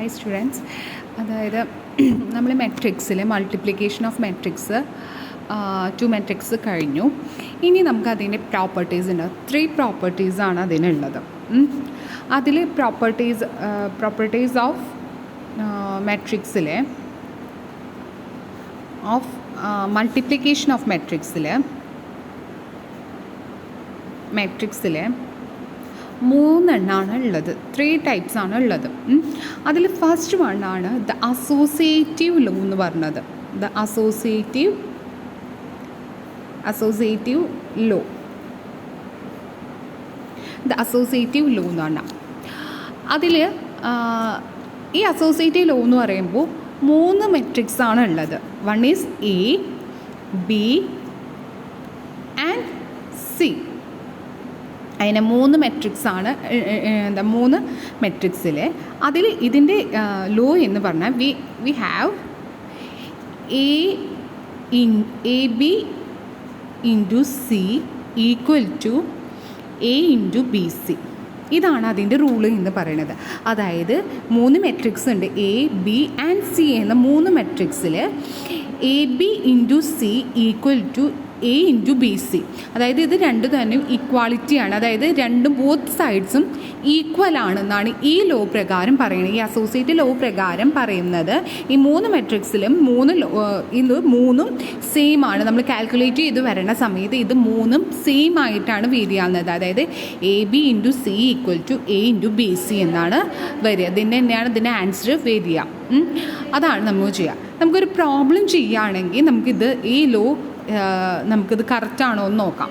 Hi students, അതായത് നമ്മൾ മെട്രിക്സിലെ multiplication of matrix 2 matrix കഴിഞ്ഞു. ഇനി നമുക്ക് അതിൻ്റെ പ്രോപ്പർട്ടീസ് ഉണ്ട്. 3 പ്രോപ്പർട്ടീസാണ് അതിനുള്ളത്. അതിൽ പ്രോപ്പർട്ടീസ് ഓഫ് മെട്രിക്സിലെ മൾട്ടിപ്ലിക്കേഷൻ ഓഫ് മെട്രിക്സിലെ 3 എണ്ണമാണ് ഉള്ളത്. 3 ടൈപ്സ് ആണ് ഉള്ളത്. അതിൽ ഫസ്റ്റ് വണ്ണാണ് ദ അസോസിയേറ്റീവ് ലോ എന്ന് പറഞ്ഞത്. ദ അസോസിയേറ്റീവ് ലോ എന്ന് പറഞ്ഞാൽ അതിൽ ഈ അസോസിയേറ്റീവ് ലോ എന്ന് പറയുമ്പോൾ 3 മെട്രിക്സ് ആണ് ഉള്ളത്. One is A, B and C. അതിന് 3 മെട്രിക്സ് ആണ്. 3 മെട്രിക്സിൽ അതിൽ ഇതിൻ്റെ ലോ എന്ന് പറഞ്ഞാൽ we have A B into C equal to A into B C. ഇതാണ് അതിൻ്റെ റൂള് എന്ന് പറയുന്നത്. അതായത് 3 മെട്രിക്സ് ഉണ്ട്, എ ബി ആൻഡ് സി എന്ന 3 മെട്രിക്സിൽ A B into C equal to A into B C. അതായത് ഇത് രണ്ടും തന്നെ ഈക്വാളിറ്റിയാണ്. അതായത് ബോത്ത് സൈഡ്സും ഈക്വൽ ആണെന്നാണ് ഈ ലോ പ്രകാരം പറയുന്നത്. ഈ അസോസിയേറ്റ് ലോ പ്രകാരം പറയുന്നത് ഈ 3 മെട്രിക്സിലും ഇത് 3ഉം സെയിം ആണ്. നമ്മൾ കാൽക്കുലേറ്റ് ചെയ്ത് വരണ സമയത്ത് ഇത് 3ഉം സെയിം ആയിട്ടാണ് വരികയാകുന്നത്. അതായത് A B into C equal to A into B C എന്നാണ് വരിക. ഇതിൻ്റെ ആൻസർ വരിക. അതാണ് നമ്മൾ ചെയ്യുക. നമുക്കൊരു പ്രോബ്ലം ചെയ്യുകയാണെങ്കിൽ നമുക്കിത് ഈ ലോ നമുക്കിത് കറക്റ്റാണോ എന്ന് നോക്കാം.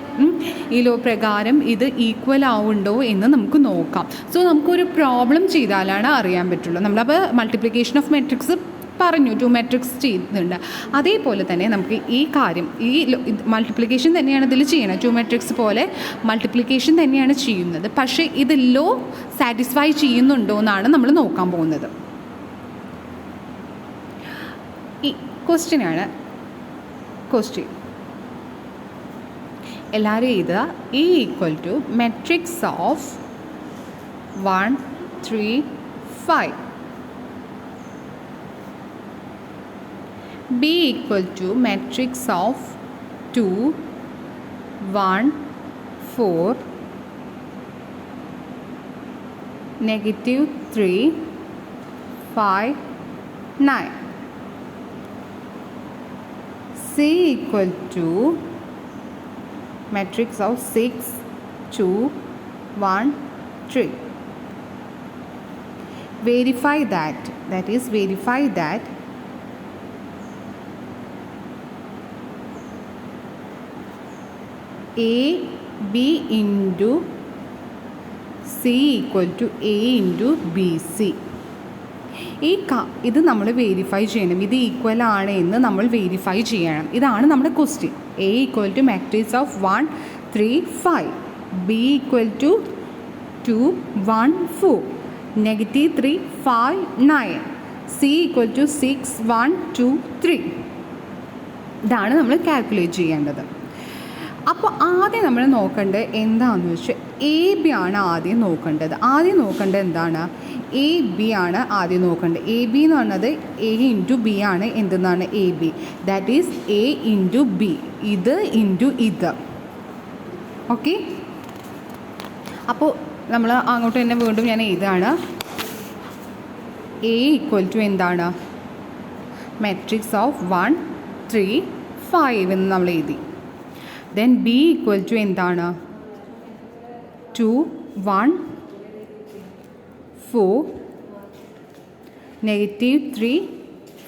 ഈ ലോ പ്രകാരം ഇത് ഈക്വൽ ആവുന്നുണ്ടോ എന്ന് നമുക്ക് നോക്കാം. സോ നമുക്കൊരു പ്രോബ്ലം ചെയ്താലാണ് അറിയാൻ പറ്റുള്ളൂ. നമ്മളപ്പോൾ മൾട്ടിപ്ലിക്കേഷൻ ഓഫ് മെട്രിക്സ് പറഞ്ഞു, 2 മെട്രിക്സ് ചെയ്യുന്നുണ്ട്. അതേപോലെ തന്നെ നമുക്ക് ഈ കാര്യം മൾട്ടിപ്ലിക്കേഷൻ തന്നെയാണ് ഇതിൽ ചെയ്യുന്നത്. 2 മെട്രിക്സ് പോലെ മൾട്ടിപ്ലിക്കേഷൻ തന്നെയാണ് ചെയ്യുന്നത്. പക്ഷേ ഇത് ലോ സാറ്റിസ്ഫൈ ചെയ്യുന്നുണ്ടോ എന്നാണ് നമ്മൾ നോക്കാൻ പോകുന്നത്. ഈ ക്വസ്റ്റ്യനാണ്. എല്ലാവരും എഴുതുക. A equal to matrix of 1 3 5. B equal to matrix of 2 1 4 -3 5 9. C equal to matrix of 6 2 1 3. Verify that A B into C equal to A into B C. ഇത് നമ്മൾ വെരിഫൈ ചെയ്യണം. ഇത് ഈക്വൽ ആണ് എന്ന് നമ്മൾ വെരിഫൈ ചെയ്യണം. ഇതാണ് നമ്മുടെ question. A equal to matrix of 1 3 5, B equal to 2 1 4, -3 5 9, C equal to 6 1 2 3. ഇതാണ് നമ്മൾ കാൽക്കുലേറ്റ് ചെയ്യേണ്ടത്. അപ്പോൾ ആദ്യം നമ്മൾ നോക്കേണ്ടത് എന്താണെന്ന് വെച്ചാൽ എ ബി ആണ് ആദ്യം നോക്കേണ്ടത്. എന്താണ്? എ ബി ആണ് ആദ്യം നോക്കേണ്ടത്. എ ബി എന്ന് പറഞ്ഞത് എ ഇൻറ്റു ബി ആണ്. എന്തെന്നാണ് A B? That is A into B, ഇത് ഇൻറ്റു ഇത്. ഓക്കെ, അപ്പോൾ നമ്മൾ അങ്ങോട്ട് തന്നെ വീണ്ടും ഞാൻ എഴുതാണ്. എ ഈക്വൽ ടു എന്താണ്? മെട്രിക്സ് ഓഫ് 1 3 5 എന്ന് നമ്മൾ എഴുതി. ദെൻ ബി ഈക്വൽ ടു എന്താണ്? 2 1 4 -3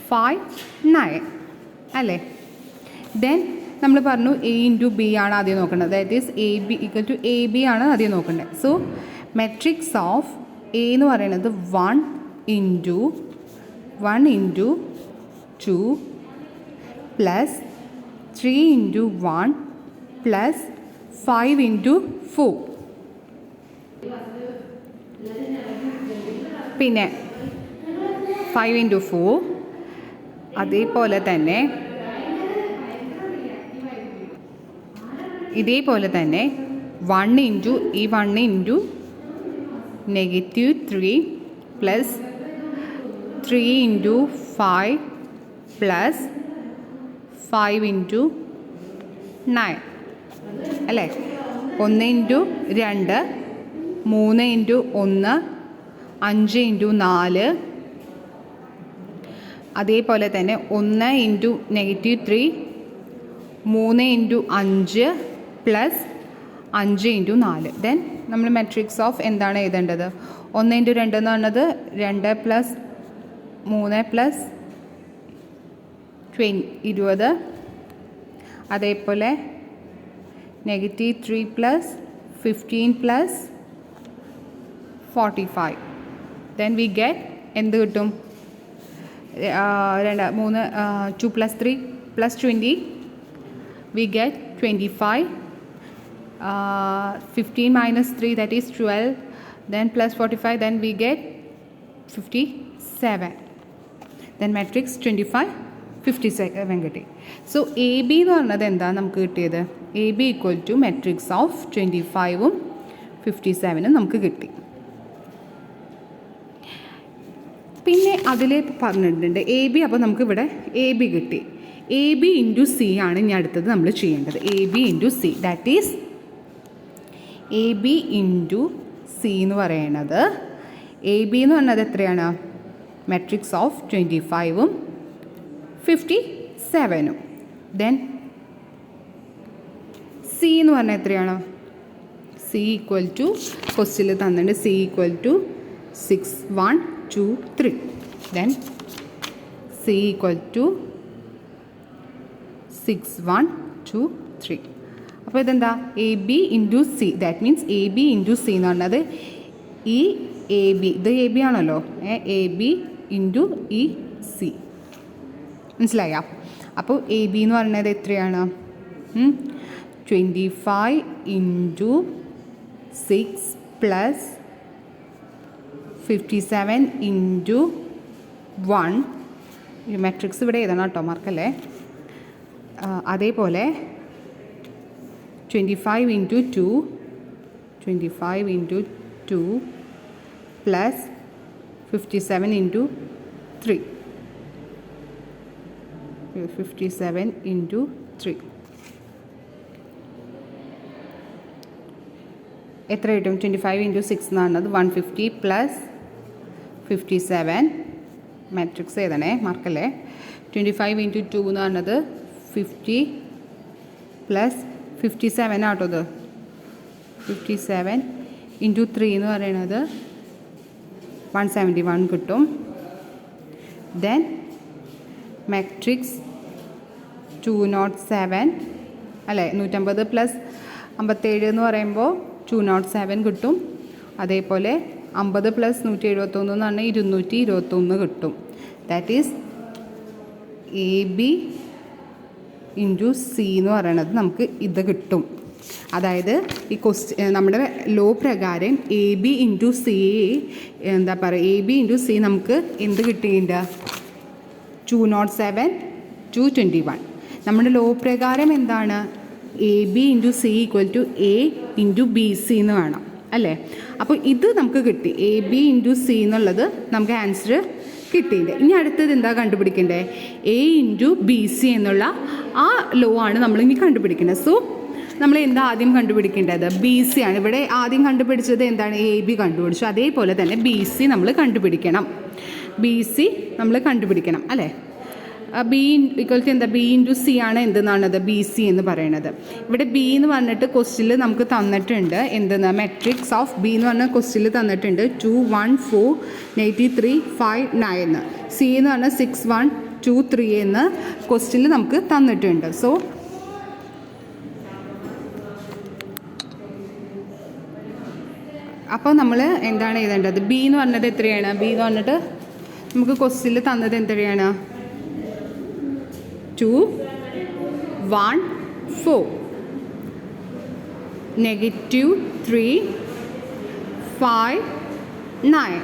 5 9 അല്ലേ? ദെൻ നമ്മൾ പറഞ്ഞു എ ഇൻറ്റു ബി ആണ് ആദ്യം നോക്കേണ്ടത്. That is A B equal to A B ആണ് ആദ്യം നോക്കേണ്ടത്. സോ മെട്രിക്സ് ഓഫ് എ എന്ന് പറയുന്നത് 1 into 2 plus 3 into 1 plus 5 into 4. പിന്നെ 5 ഇൻറ്റു 4. അതേപോലെ തന്നെ 1 into -3 plus 3 into 5 plus 5 into 9 അല്ലേ? 1 ഇൻറ്റു 2, 3 ഇൻറ്റു 1, 5 ഇൻറ്റു 4, അതേപോലെ തന്നെ 1 into -3, 3 into 5 plus 5 into 4. Then നമ്മൾ മെട്രിക്സ് ഓഫ് എന്താണ് എഴുതേണ്ടത്? 1 ഇൻറ്റു 2 എന്ന് പറഞ്ഞത് 2 പ്ലസ് 3 പ്ലസ് 20, അതേപോലെ -3 plus 15 plus 45. Then we get എന്ത് കിട്ടും? 2 plus 3 plus 20, we get 25. 15 minus 3, that is 12, then plus 45, then we get 57. Then matrix 25, 57 കിട്ടി. സോ എ ബി എന്ന് പറഞ്ഞത് എന്താ നമുക്ക് കിട്ടിയത്? A B equal to matrix of 25ഉം 57ഉം നമുക്ക് കിട്ടി. പിന്നെ അതിൽ പറഞ്ഞിട്ടുണ്ട് എ ബി. അപ്പോൾ നമുക്കിവിടെ എ ബി കിട്ടി. എ ബി ഇൻറ്റു സി ആണ് ഇനി അടുത്തത് നമ്മൾ ചെയ്യേണ്ടത്. A B into C, that is A B into C എന്ന് പറയണത്, എ ബി എന്ന് പറഞ്ഞത് എത്രയാണ്? മെട്രിക്സ് ഓഫ് 25ഉം 57ഉം. ദെൻ സി എന്ന് പറഞ്ഞാൽ എത്രയാണ്? സി ഈക്വൽ ടു, ക്വസ്റ്റ്യനിൽ തന്നിട്ടുണ്ട് C equal to 6 1 2 3. Then C equal to 6 1 2 3. അപ്പോൾ ഇതെന്താ? A B into C, that means A B into C എന്ന് പറഞ്ഞത് ഈ എ ബി, ഇത് എ ബി ആണല്ലോ, എ ബി ഇൻറ്റു ഈ സി. മനസ്സിലായ? അപ്പോൾ എ ബി എന്ന് പറയുന്നത് എത്രയാണ്? 25 ഇൻറ്റു 6 പ്ലസ് 57 ഇൻറ്റു 1. ഈ മെട്രിക്സ് ഇവിടെ എഴുതണം കേട്ടോ, മാർക്കല്ലേ? അതേപോലെ 25 into 2, 25 into 2 plus 57 into 3, 57 into 3 എത്ര കിട്ടും? 25 ഇൻറ്റു 6 എന്ന് പറഞ്ഞത് 150 പ്ലസ് 57. മാട്രിക്സ് എഴുതണേ, മാർക്കല്ലേ? 25 ഇൻറ്റു 2 എന്ന് പറഞ്ഞത് 50 പ്ലസ് 57 ആട്ടോ ഇത്. 57 ഇൻറ്റു 3 എന്ന് പറയുന്നത് 171 കിട്ടും. ദെൻ മാട്രിക്സ് 207 അല്ലേ? 150 പ്ലസ് 57 എന്ന് പറയുമ്പോൾ 207 കിട്ടും. അതേപോലെ 50 പ്ലസ് 171 എന്ന് പറഞ്ഞാൽ 221 കിട്ടും. That is A B into C എന്ന് പറയണത് നമുക്ക് ഇത് കിട്ടും. അതായത് ഈ നമ്മുടെ ലോ പ്രകാരം എ ബി ഇൻറ്റു സി, എന്താ പറയുക, എ ബി ഇൻറ്റു സി നമുക്ക് എന്ത് കിട്ടിയിട്ടുണ്ട്? 207 221. നമ്മുടെ ലോ പ്രകാരം എന്താണ്? A B into C equal to A into B C എന്ന് വേണം അല്ലേ? അപ്പോൾ ഇത് നമുക്ക് കിട്ടി. എ ബി ഇൻറ്റു സി എന്നുള്ളത് നമുക്ക് ആൻസർ കിട്ടിയില്ല. ഇനി അടുത്തത് എന്താ കണ്ടുപിടിക്കേണ്ടത്? എ ഇൻറ്റു ബി സി എന്നുള്ള ആ ലോ ആണ് നമ്മളിനി കണ്ടുപിടിക്കേണ്ടത്. സോ നമ്മൾ എന്താ ആദ്യം കണ്ടുപിടിക്കേണ്ടത്? ബി സി ആണ്. ഇവിടെ ആദ്യം കണ്ടുപിടിച്ചത് എന്താണ്? എ ബി കണ്ടുപിടിച്ചു. അതേപോലെ തന്നെ ബി സി നമ്മൾ കണ്ടുപിടിക്കണം. ബി സി നമ്മൾ കണ്ടുപിടിക്കണം അല്ലേ? ബി ഈക്വൽ ടു എന്താ? ബി ഇൻറ്റു സി ആണ് എന്തെന്നാണത്? ബി സി എന്ന് പറയുന്നത്. ഇവിടെ ബി എന്ന് പറഞ്ഞിട്ട് ക്വസ്റ്റ്യനിൽ നമുക്ക് തന്നിട്ടുണ്ട് എന്തെന്ന്? മെട്രിക്സ് ഓഫ് ബി എന്ന് പറഞ്ഞ ക്വസ്റ്റ്യനിൽ തന്നിട്ടുണ്ട് 2 1 4 -3 5 9. സി എന്ന് പറഞ്ഞാൽ 6 1 2 3 എന്ന് ക്വസ്റ്റ്യനിൽ നമുക്ക് തന്നിട്ടുണ്ട്. സോ അപ്പോൾ നമ്മൾ എന്താണ് എഴുതേണ്ടത്? ബി എന്ന് പറഞ്ഞത് എത്രയാണ്? ബി എന്ന് പറഞ്ഞിട്ട് നമുക്ക് ക്വസ്റ്റ്യനിൽ തന്നത് എത്രയാണ്? 2 1 4 -3 5 9.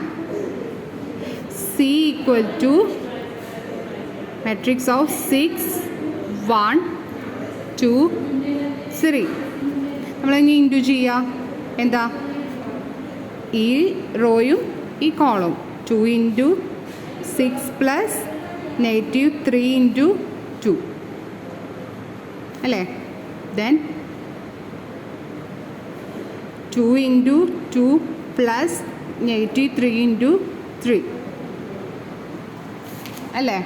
C equal to matrix of 6 1 2 3. നമ്മളിനി ഇൻറ്റു ചെയ്യുക. എന്താ? ഈ റോയും ഈ കോളും 2 ഇൻറ്റു 6 പ്ലസ് -3 ഇൻറ്റു 2 അല്ലേ? ദെൻ 2 ഇൻറ്റു 2 പ്ലസ് -3 ഇൻറ്റു 3 അല്ലേ?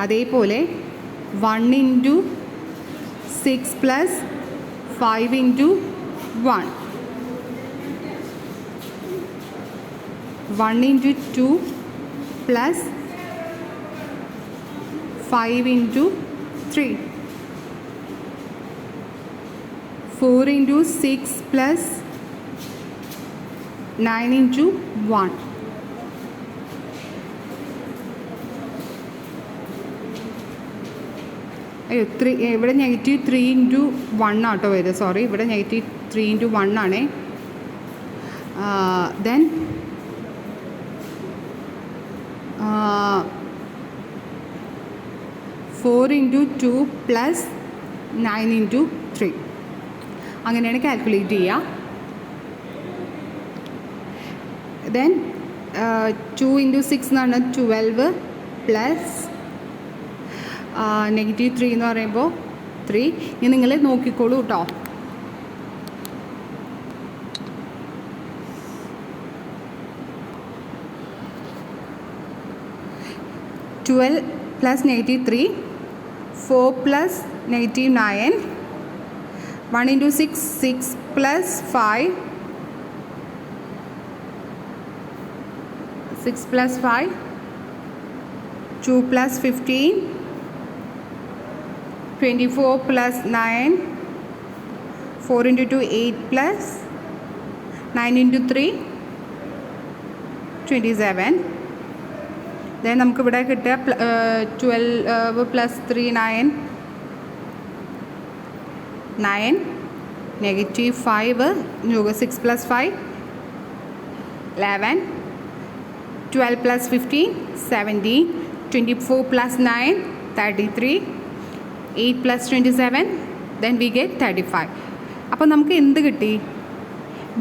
അതേപോലെ 1 into 6 plus 5 into 1 1 into 2 plus 5 into 3 4 into 6 plus 9 into 1 ഇവിടെ -3 ഇൻറ്റു 1 ആട്ടോ വരിക. സോറി, ഇവിടെ -3 ഇൻറ്റു 1 ആണേ. ദെൻ 4 ഇൻറ്റു 2 പ്ലസ് 9 ഇൻറ്റു 3 അങ്ങനെയാണ് കാൽക്കുലേറ്റ് ചെയ്യുക. ദെൻ 2 ഇൻറ്റു 6 എന്ന് പറഞ്ഞാൽ 12 പ്ലസ് -3 എന്ന് പറയുമ്പോൾ 3. ഇനി നിങ്ങൾ നോക്കിക്കോളൂ കേട്ടോ. -12 plus -3 4 plus -9 1 into 6 6 plus 5 6 plus 5 2 plus 15 24 plus 9 4 into 2 8 plus 9 into 3 27. then നമുക്ക് ഇവിടെ കിട്ടുക 12 plus 3 9 9 -5 6 plus 5 11 12 plus 15 17 24 plus 9 33 8 plus 27 then we get 35. അപ്പോൾ നമുക്ക് എന്ത് കിട്ടി?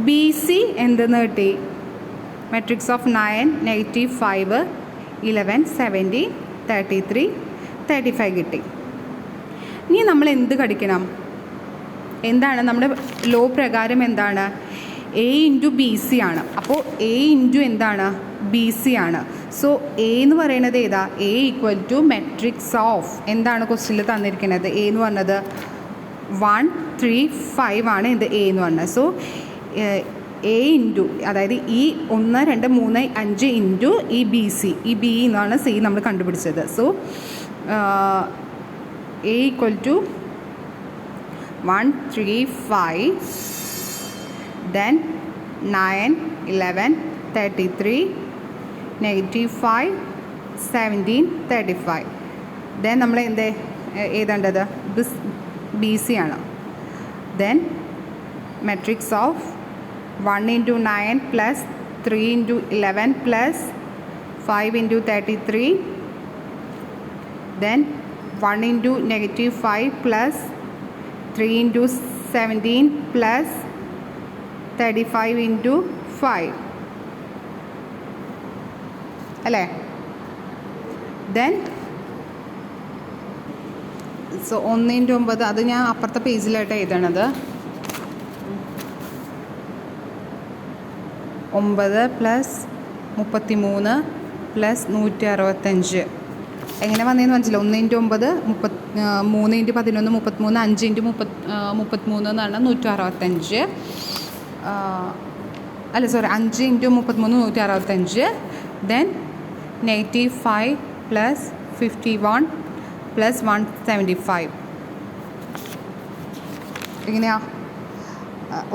BC എന്തെന്ന് കിട്ടി? മെട്രിക്സ് ഓഫ് 9 -5 11 17 33 35 കിട്ടി. ഇനി നമ്മൾ എന്ത് കടിക്കണം? എന്താണ് നമ്മുടെ ലോ പ്രകാരം എന്താണ്? A ഇൻറ്റു BC ആണ്. അപ്പോൾ A ഇൻറ്റു എന്താണ്? BC ആണ്. സോ എ എന്ന് പറയുന്നത് ഏതാ? A equal to matrix of എന്താണ് ക്വസ്റ്റ്യനിൽ തന്നിരിക്കുന്നത്? A എന്ന് പറഞ്ഞത് 1 3 5 ആണ് ഇത് A എന്ന് പറഞ്ഞത്. സോ A ഇൻറ്റു അതായത് ഈ 1 2 3 5 ഇൻറ്റു ഈ BC ഈ B എന്നാണ് C നമ്മൾ കണ്ടുപിടിച്ചത്. So A equal to 1 3 5 then 9 11 33 -5 17 35 then നമ്മൾ എഴുതേണ്ടത് BC ആണ്. Then matrix of 1 into 9 plus 3 into 11 plus 5 into 33 then 1 into -5 plus 3 into 17 plus 35 into 5 അല്ലേ? ദെൻ സോ 1 ഇൻറ്റു 9 അത് ഞാൻ അപ്പുറത്തെ പേജിലായിട്ട് എഴുതണത് 9 പ്ലസ് 33 പ്ലസ് 165 എങ്ങനെ വന്നതെന്ന് മനസ്സിലാവും. 1 ഇൻറ്റു 9 3 ഇൻറ്റു 11 33 5 ഇൻറ്റു 33 എന്ന് പറഞ്ഞാൽ 165 അല്ല sorry 5 into 33 165 then -5 plus 51 plus 175 എങ്ങനെയാ?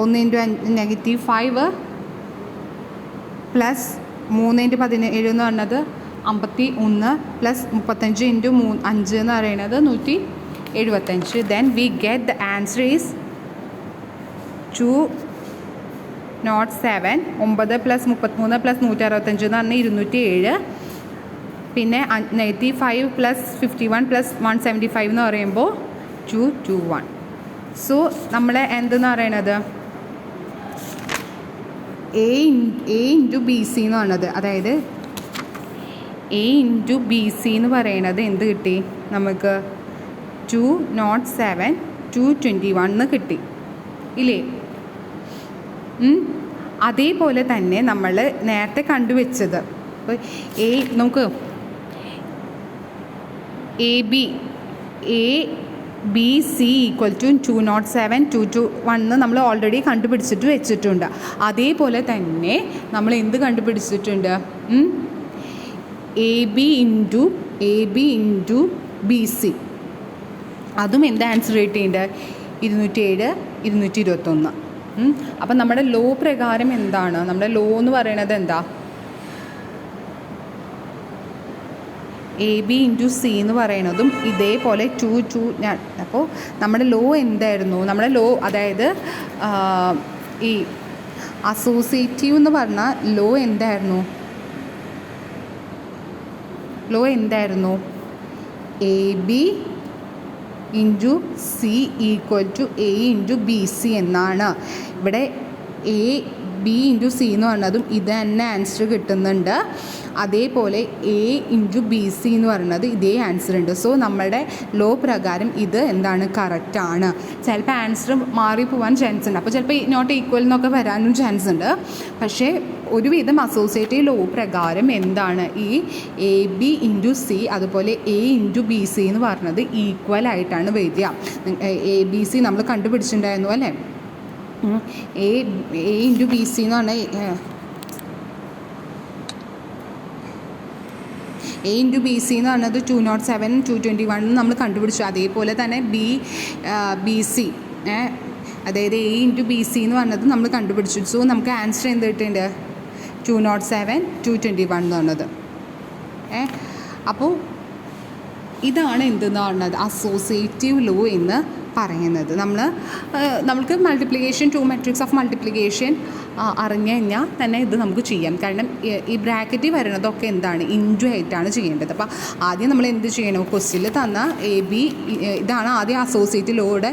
1 ഇൻറ്റു -5 പ്ലസ് 3 ഇൻറ്റു 17 എന്ന് പറഞ്ഞത് 51 പ്ലസ് 35 ഇൻറ്റു 5 എന്ന് പറയുന്നത് 175. Then we get the answer is 207. 9 plus 33 plus 165 എന്ന് പറഞ്ഞാൽ 207. പിന്നെ -5 പ്ലസ് 51 പ്ലസ് 175 എന്ന് പറയുമ്പോൾ 221. സോ നമ്മൾ എന്തെന്ന് പറയണത് എ ഇൻറ്റു ബി സി എന്ന് പറഞ്ഞത്, അതായത് എ ഇൻറ്റു ബി സി എന്ന് പറയണത് എന്ത് കിട്ടി നമുക്ക് 207 221 കിട്ടി ഇല്ലേ? അതേപോലെ തന്നെ നമ്മൾ നേരത്തെ കണ്ടുവച്ചത് അപ്പോൾ നമുക്ക് A B C equal to 207 221 നമ്മൾ ഓൾറെഡി കണ്ടുപിടിച്ചിട്ട് വെച്ചിട്ടുണ്ട്. അതേപോലെ തന്നെ നമ്മൾ എന്ത് കണ്ടുപിടിച്ചിട്ടുണ്ട്? A B into B C, അതും എന്താ ആൻസർ കിട്ടിയിട്ടുണ്ട്? 207 221. അപ്പം നമ്മുടെ ലോ പ്രകാരം എന്താണ്? നമ്മുടെ ലോ എന്ന് പറയുന്നത് എന്താ? എ ബി ഇൻറ്റു സി എന്ന് പറയുന്നതും ഇതേപോലെ 2 അപ്പോൾ നമ്മുടെ ലോ എന്തായിരുന്നു? നമ്മുടെ ലോ അതായത് ഈ അസോസിയേറ്റീവ് എന്ന് പറഞ്ഞാൽ ലോ എന്തായിരുന്നു? A B into C equal to A into B C എന്നാണ്. ഇവിടെ എ ബി ഇൻറ്റു സി എന്ന് പറഞ്ഞതും ഇത് തന്നെ ആൻസർ കിട്ടുന്നുണ്ട്. അതേപോലെ എ ഇൻറ്റു ബി സി എന്ന് പറയുന്നത് ഇതേ ആൻസർ ഉണ്ട്. സോ നമ്മുടെ ലോ പ്രകാരം ഇത് എന്താണ്? കറക്റ്റാണ്. ചിലപ്പോൾ ആൻസർ മാറിപ്പോവാൻ ചാൻസ് ഉണ്ട്. അപ്പോൾ ചിലപ്പോൾ നോട്ട് ഈക്വൽ എന്നൊക്കെ വരാനും ചാൻസ് ഉണ്ട്. പക്ഷേ ഒരുവിധം അസോസിയേറ്റീവ് ലോ പ്രകാരം എന്താണ്? ഈ എ ബി ഇൻറ്റു സി അതുപോലെ എ ഇൻറ്റു ബി സി എന്ന് പറഞ്ഞത് ഈക്വൽ ആയിട്ടാണ് വരിക. എ ബി സി നമ്മൾ കണ്ടുപിടിച്ചിട്ടുണ്ടായിരുന്നു അല്ലേ? എ ഇൻറ്റു ബി സി എന്ന് പറഞ്ഞാൽ എ ഇൻറ്റു ബി സി എന്ന് പറഞ്ഞത് 207 221 നമ്മൾ കണ്ടുപിടിച്ചു. അതേപോലെ തന്നെ ബി സി അതായത് എ ഇൻറ്റു ബി സി എന്ന് പറഞ്ഞത് നമ്മൾ കണ്ടുപിടിച്ചു. സോ നമുക്ക് ആൻസർ എന്ത് കിട്ടിയിട്ടുണ്ട്? 207 221 എന്ന് പറഞ്ഞത്. അപ്പോൾ ഇതാണ് എന്തെന്ന് പറഞ്ഞത് അസോസിയേറ്റീവ് ലോ എന്ന് പറയുന്നത്. നമ്മൾക്ക് മൾട്ടിപ്ലിക്കേഷൻ 2 മെട്രിക്സ് ഓഫ് മൾട്ടിപ്ലിക്കേഷൻ അറിഞ്ഞു കഴിഞ്ഞാൽ തന്നെ ഇത് നമുക്ക് ചെയ്യാം. കാരണം ഈ ബ്രാക്കറ്റിൽ വരുന്നതൊക്കെ എന്താണ്? ഇൻറ്റു ആയിട്ടാണ് ചെയ്യേണ്ടത്. അപ്പോൾ ആദ്യം നമ്മൾ എന്ത് ചെയ്യണം? ക്വസ്റ്റ്യനിൽ തന്ന എ ബി ഇതാണ് ആദ്യം അസോസിയേറ്റീവ് ലോയുടെ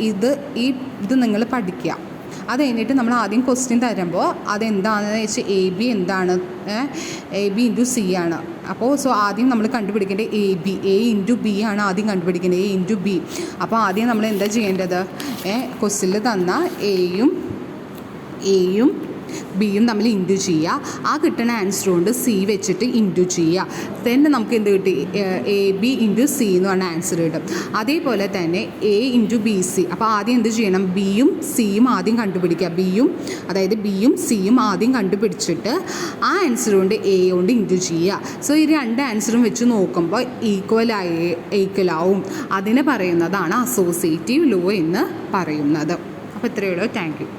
ഇത് നിങ്ങൾ പഠിക്കുക. അത് കഴിഞ്ഞിട്ട് നമ്മൾ ആദ്യം ക്വസ്റ്റ്യൻ തരുമ്പോൾ അതെന്താണെന്ന് വെച്ചാൽ എ ബി എന്താണ്? എ ബി ഇൻറ്റു സി ആണ്. അപ്പോൾ സോ ആദ്യം നമ്മൾ കണ്ടുപിടിക്കേണ്ടത് എ ഇൻറ്റു ബി ആണ് ആദ്യം കണ്ടുപിടിക്കേണ്ടത്, എ ഇൻറ്റു ബി. അപ്പോൾ ആദ്യം നമ്മൾ എന്താ ചെയ്യേണ്ടത്? ക്വസ്റ്റ്യനിൽ തന്ന എയും ബിയും തമ്മിൽ ഇൻറ്റു ചെയ്യുക. ആ കിട്ടുന്ന ആൻസർ കൊണ്ട് സി വെച്ചിട്ട് ഇൻറ്റു ചെയ്യുക. തന്നെ നമുക്ക് എന്ത് കിട്ടി? എ ബി ഇൻറ്റു സി എന്ന് പറഞ്ഞ ആൻസർ കിട്ടും. അതേപോലെ തന്നെ എ ഇൻറ്റു ബി സി. അപ്പോൾ ആദ്യം എന്ത് ചെയ്യണം? ബിയും സിയും ആദ്യം കണ്ടുപിടിക്കുക. ബിയും സിയും ആദ്യം കണ്ടുപിടിച്ചിട്ട് ആ ആൻസർ കൊണ്ട് എ കൊണ്ട് ഇൻറ്റു ചെയ്യുക. സോ ഈ രണ്ട് ആൻസറും വെച്ച് നോക്കുമ്പോൾ ഈക്വലാവും. അതിനെ പറയുന്നതാണ് അസോസിയേറ്റീവ് ലോ എന്ന് പറയുന്നത്. അപ്പോൾ ഇത്രയേ ഉള്ളൂ. Thank you.